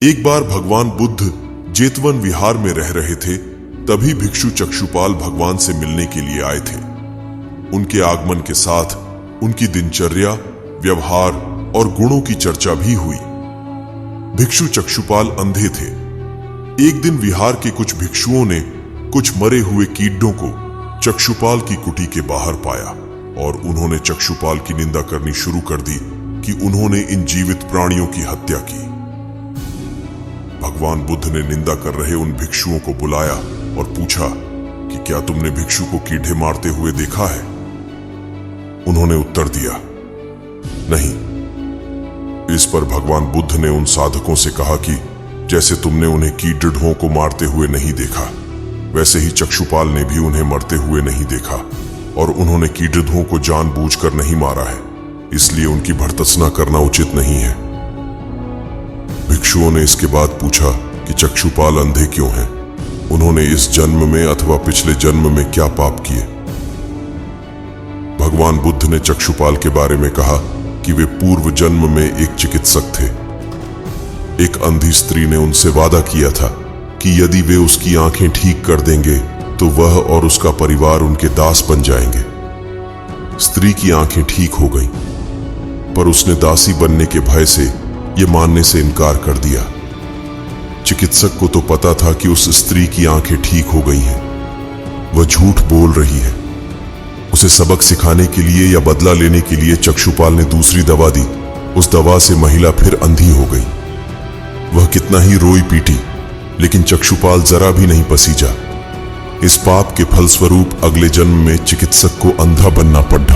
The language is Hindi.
एक बार भगवान बुद्ध जेतवन विहार में रह रहे थे, तभी भिक्षु चक्षुपाल भगवान से मिलने के लिए आए थे। उनके आगमन के साथ उनकी दिनचर्या, व्यवहार और गुणों की चर्चा भी हुई। भिक्षु चक्षुपाल अंधे थे। एक दिन विहार के कुछ भिक्षुओं ने कुछ मरे हुए कीड़ों को चक्षुपाल की कुटी के बाहर पाया और उन्होंने चक्षुपाल की निंदा करनी शुरू कर दी कि उन्होंने इन जीवित प्राणियों की हत्या की। भगवान बुद्ध ने निंदा कर रहे उन भिक्षुओं को बुलाया और पूछा कि क्या तुमने भिक्षु को कीड़े मारते हुए देखा है? उन्होंने उत्तर दिया, नहीं। इस पर भगवान बुद्ध ने उन साधकों से कहा कि जैसे तुमने उन्हें कीड़ों को मारते हुए नहीं देखा, वैसे ही चक्षुपाल ने भी उन्हें मरते हुए नहीं देखा और उन्होंने कीड़ों को जानबूझकर नहीं मारा है, इसलिए उनकी भर्त्सना करना उचित नहीं है। भिक्षुओं ने इसके बाद पूछा कि चक्षुपाल अंधे क्यों हैं? उन्होंने इस जन्म में अथवा पिछले जन्म में क्या पाप किए? भगवान बुद्ध ने चक्षुपाल के बारे में कहा कि वे पूर्व जन्म में एक चिकित्सक थे। एक अंधी स्त्री ने उनसे वादा किया था कि यदि वे उसकी आंखें ठीक कर देंगे तो वह और उसका परिवार उनके दास बन जाएंगे। स्त्री की आंखें ठीक हो गईं, पर उसने दासी बनने के भय से ये मानने से इनकार कर दिया। चिकित्सक को तो पता था कि उस स्त्री की आंखें ठीक हो गई हैं। वह झूठ बोल रही है। उसे सबक सिखाने के लिए या बदला लेने के लिए चक्षुपाल ने दूसरी दवा दी। उस दवा से महिला फिर अंधी हो गई। वह कितना ही रोई पीटी, लेकिन चक्षुपाल जरा भी नहीं पसीजा। इस पाप के फलस्वरूप अगले जन्म में चिकित्सक को अंधा बनना पड़ा।